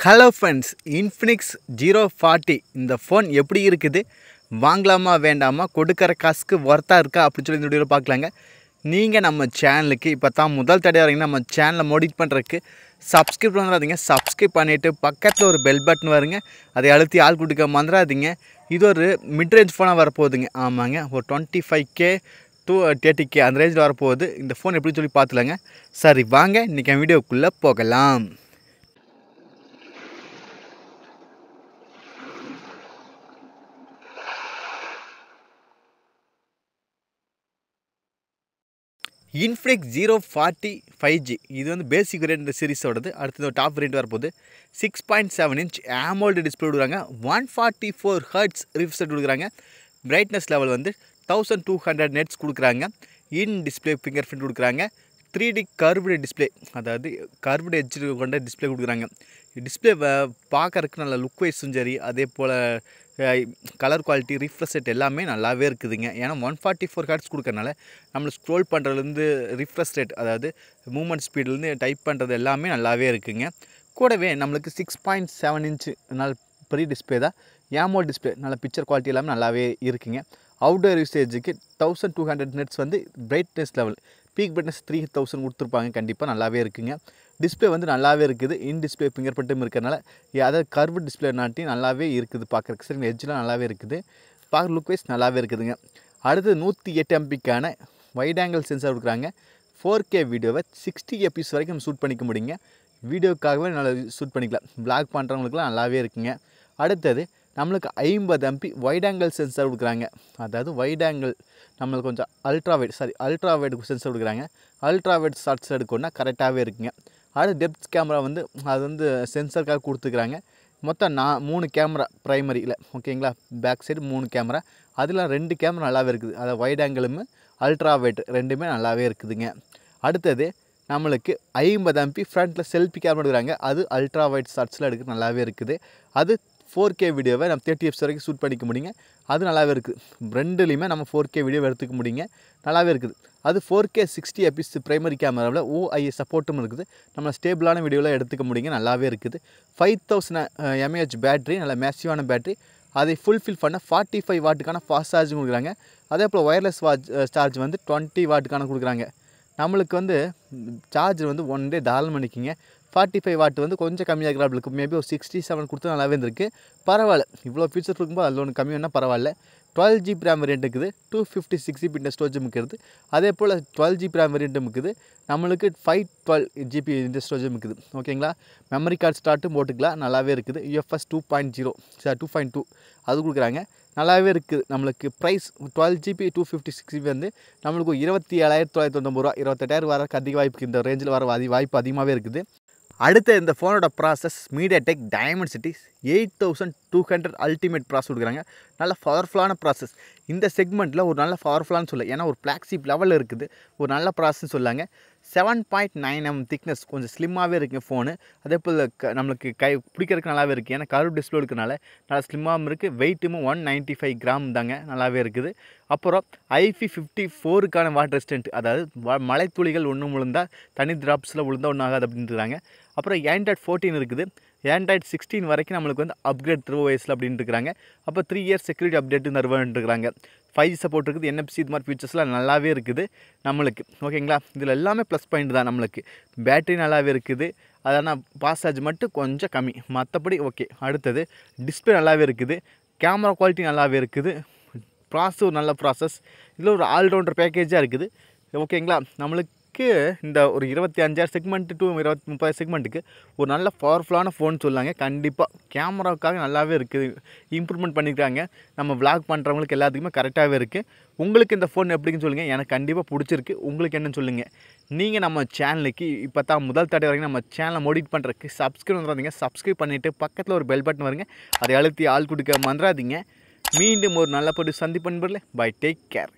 Hello friends, Infinix 040 இந்த phone எப்படி இருக்குது, வாங்கலாமா வேண்டாமா, கொடுக்குற காசுக்கு ஒர்த்தாக இருக்கா அப்படின்னு சொல்லி இந்த வீடியோவில் பார்க்கலாங்க. நீங்கள் நம்ம சேனலுக்கு இப்போ தான் முதல் தடவை வரீங்கன்னா நம்ம சேனலை மோடிட் பண்ணுறதுக்கு சப்ஸ்கிரைப் பண்ணுறாதீங்க. சப்ஸ்கிரைப் பண்ணிவிட்டு பக்கத்தில் ஒரு பெல் பட்டன் வருங்க, அதை அழுத்தி ஆள் கொடுக்க மறந்துடாதீங்க. இது ஒரு மிட்ரேஞ்ச் ஃபோனாக வரப்போகுதுங்க. ஆமாங்க, ஒரு 25K to 30K அந்த ரேஞ்சில் வரப்போகுது. இந்த ஃபோன் எப்படின்னு சொல்லி பார்த்துலாங்க. சரி வாங்க இன்றைக்கி வீடியோக்குள்ளே போகலாம். இன்ஃபினிக்ஸ் 040 5G இது வந்து பேசிக் வேரியன்ட் சீரிஸோடது. அடுத்தது டாப் வேரியன்ட் வரப்போகுது. 6.7 inch AMOLED டிஸ்பிளே கொடுக்குறாங்க. 144 Hz ரிஃப்ரெஷ் கொடுக்குறாங்க. பிரைட்னஸ் லெவல் வந்து 1200 நெட்ஸ் கொடுக்குறாங்க. இன் டிஸ்பிளே ஃபிங்கர் பிரிண்ட் கொடுக்குறாங்க. 3D கர்வ்டு டிஸ்பிளே, அதாவது கர்வ்டு எட்ஜ் கொண்ட டிஸ்பிளே கொடுக்குறாங்க. டிஸ்பிளே பார்க்கறதுக்கு நல்ல லுக் வைஸும் சரி, அதே போல் கலர் குவாலிட்டி, ரிஃப்ரெஷ் ரேட் எல்லாமே நல்லாவே இருக்குதுங்க. ஏன்னா 144 Hz கொடுக்கறனால நம்மளுக்கு ஸ்க்ரோல் பண்ணுறதுலேருந்து ரிஃப்ரெஷ் ரேட், அதாவது மூவ்மெண்ட் ஸ்பீட்லேருந்து டைப் பண்ணுறது எல்லாமே நல்லாவே இருக்குதுங்க. கூடவே நம்மளுக்கு 6.7 inch நல்ல பெரிய டிஸ்பிளே தான். AMOLED டிஸ்பிளே நல்ல பிக்சர் குவாலிட்டி எல்லாமே நல்லாவே இருக்குங்க. அவுட்டோர் யூசேஜுக்கு 1200 நெட்ஸ் வந்து பிரைட்னஸ் லெவல், பீக் பிரைட்னஸ் 3000 கொடுத்துருப்பாங்க. கண்டிப்பாக நல்லாவே இருக்குங்க. டிஸ்பிளே வந்து நல்லாவே இருக்குது. இன் டிஸ்பிளே ஃபிங்கர் பிரிண்ட்டும் இருக்கிறனால, அதாவது கர்வ் டிஸ்பிளே நாட்டி நல்லாவே இருக்குது பார்க்குறக்கு. சரி, எட்ஜெலாம் நல்லாவே இருக்குது. பார்க்க லுக் வைஸ் நல்லாவே இருக்குதுங்க. அடுத்து 108 MBக்கான வைட் ஆங்கிள் சென்சார் கொடுக்குறாங்க. 4K வீடியோவை 60 FPS வரைக்கும் நம்ம ஷூட் பண்ணிக்க முடியுங்க. வீடியோக்காகவே நல்லா ஷூட் பண்ணிக்கலாம். வ்ளாக் பண்ணுறவங்களுக்குலாம் நல்லாவே இருக்குங்க. அடுத்தது நம்மளுக்கு 50 MP வைட் ஆங்கிள் சென்சார் கொடுக்குறாங்க. அதாவது வைட் ஆங்கிள் நம்மளுக்கு கொஞ்சம் அல்ட்ரா வைட் சென்சார் கொடுக்குறாங்க. அல்ட்ரா வைட் ஷார்ட்ஸ் எடுக்கணும்னா கரெக்டாகவே இருக்குங்க. அடுத்து டெப்த் கேமரா வந்து அது வந்து சென்சருக்காக கொடுத்துக்கிறாங்க. மொத்தம் 3 கேமரா ப்ரைமரியில், ஓகேங்களா. பேக் சைடு 3 கேமரா, அதில் 2 கேமரா நல்லாவே இருக்குது. அதாவது வைட் ஆங்கிளும் அல்ட்ரா வைட் ரெண்டுமே நல்லாவே இருக்குதுங்க. அடுத்தது நம்மளுக்கு 50 MP ஃப்ரண்ட்டில் செல்ஃபி கேமரா எடுக்கிறாங்க. அது அல்ட்ரா வைட் ஷார்ட்ஸில் எடுக்க நல்லாவே இருக்குது. அது 4K வீடியோவை நம்ம 30 FPS வரைக்கும் ஷூட் பண்ணிக்க முடியுங்க. அது நல்லாவே இருக்குது. ரெண்டுலேயுமே நம்ம 4K வீடியோவை எடுத்துக்க முடியுங்க. நல்லாவே இருக்குது. அது 4K 60 FPS ப்ரைமரி கேமராவில் OIS சப்போர்ட்டும் இருக்குது. நம்ம ஸ்டேபிளான வீடியோவில் எடுத்துக்க முடியுங்க. நல்லாவே இருக்குது. 5000 mAh பேட்ரி, நல்ல மேசிவான பேட்ரி. அதை ஃபுல்ஃபில் பண்ண 45 வாட்டுக்கான ஃபாஸ்ட் சார்ஜும் கொடுக்குறாங்க. அதே போல் ஒயர்லெஸ் சார்ஜ் வந்து 20 வாட்டுக்கான கொடுக்குறாங்க. நம்மளுக்கு வந்து சார்ஜர் வந்து 1 டே தாராளம் பண்ணிக்கிங்க. 45 வாட் வந்து கொஞ்சம் கம்மியாக இருக்கிறாங்களுக்கு, மேபி ஒரு 67 கொடுத்தா நல்லாவே இருந்திருக்கு. பரவாயில்ல, இவ்வளோ ஃபீச்சர் இருக்கும்போது அதில் ஒன்று கம்மி வேணால் பரவாயில்ல. 12GB RAM வேரியன்ட் இருக்குது. 256GB இந்த ஸ்டோரேஜும் இருக்குது. அதே போல் 12GB RAM வேரியன்ட்டும் இருக்குது. நம்மளுக்கு 512GB இந்த ஸ்டோரேஜும் இருக்குது. ஓகேங்களா. மெமரி கார்டு ஸ்டார்ட்டும் போட்டுக்கலாம். நல்லாவே இருக்குது. UFS 2.2 அது கொடுக்குறாங்க. நல்லாவே இருக்குது. நம்மளுக்கு ப்ரைஸ் 12GB 256GB வந்து நம்மளுக்கு 27,990 ரூபா, 28,000 வரக்கு அதிக வாய்ப்பு, இந்த ரேஞ்சில் வர வாய்ப்பு அதிகமாகவே இருக்குது. அடுத்த இந்த ஃபோனோட process MediaTek Dimensity 8200 ultimate process கொடுக்குறாங்க. நல்ல பவர்ஃபுல்லான ப்ராசஸ். இந்த செக்மெண்ட்டில் ஒரு நல்ல பவர்ஃபுல்லானு சொல்ல, ஏன்னா ஒரு ஃப்ளாக்ஷிப் லெவலில் இருக்குது. ஒரு நல்ல ப்ராசஸ்ன்னு சொல்லாங்க. 7.9 mm திக்னஸ், கொஞ்சம் ஸ்லிம்மாகவே இருக்குங்க ஃபோனு. அதே போல் நம்மளுக்கு பிடிக்கிறதுக்கு நல்லாவே இருக்குது. ஏன்னா கர்வ் டிஸ்பிளே இருக்கிறனால நல்லா ஸ்லிம்மாகவும் இருக்குது. வெயிட்டும் 195 கிராம் தாங்க, நல்லாவே இருக்குது. அப்புறம் IP54க்கான வாட்டர் ரெசிஸ்டன்ட், அதாவது மழை துளிகள் ஒன்றும் விழுந்தால், தனி ட்ராப்ஸில் விழுந்தால் ஒன்றும் ஆகாது அப்படின்ட்டுருக்காங்க. அப்புறம் Android 14 இருக்குது. Android 16 வரைக்கும் நம்மளுக்கு வந்து அப்கிரேட் த்ரூ வயசில் அப்படின்னு இருக்கிறாங்க. அப்போ 3 இயர்ஸ் செக்யூரிட்டி அப்டேட்டு தருவான்ட்டுருக்காங்க. 5G சப்போர்ட் இருக்குது. NFC இது மாதிரி ஃபீச்சர்ஸ்லாம் நல்லாவே இருக்குது நம்மளுக்கு. ஓகேங்களா. இதில் எல்லாமே ப்ளஸ் பாயிண்ட் தான். நம்மளுக்கு பேட்டரி நல்லாவே இருக்குது. அதனால் ஃபாஸ்ட் சார்ஜ் மட்டும் கொஞ்சம் கம்மி, மற்றபடி ஓகே. அடுத்தது டிஸ்பிளே நல்லாவே இருக்குது. கேமரா குவாலிட்டி நல்லாவே இருக்குது. ப்ராசஸ் ஒரு நல்ல ப்ராசஸ். இதில் ஒரு ஆல்ரவுண்டர் பேக்கேஜாக இருக்குது. ஓகேங்களா. நம்மளுக்கு இந்த ஒரு 25,000 செக்மெண்ட் டு 30,000 செக்மெண்ட்டுக்கு ஒரு நல்ல பவர்ஃபுல்லான ஃபோன் சொல்லாங்க. கண்டிப்பாக கேமராவுக்காக நல்லாவே இருக்குது. இம்ப்ரூவ்மெண்ட் பண்ணியிருக்காங்க. நம்ம வ்ளாக் பண்ணுறவங்களுக்கு எல்லாத்துக்குமே கரெக்டாகவே இருக்குது. உங்களுக்கு இந்த ஃபோன் எப்படின்னு சொல்லுங்கள். எனக்கு கண்டிப்பாக பிடிச்சிருக்கு. உங்களுக்கு என்னன்னு சொல்லுங்கள். நீங்கள் நம்ம சேனலுக்கு இப்போ தான் முதல் தடவை வரைக்கும் நம்ம சேனலை மோடிட் பண்ணுறதுக்கு சப்ஸ்கிரைப் பண்ணுறாதீங்க. சப்ஸ்கிரைப் பண்ணிவிட்டு பக்கத்தில் ஒரு பெல் பட்டன் வருங்க, அதை அழுத்தி ஆள் கொடுக்க மறந்துடாதீங்க. மீண்டும் ஒரு நல்ல பொருள் சந்திப்பு நண்பர்களே. Bye, take care.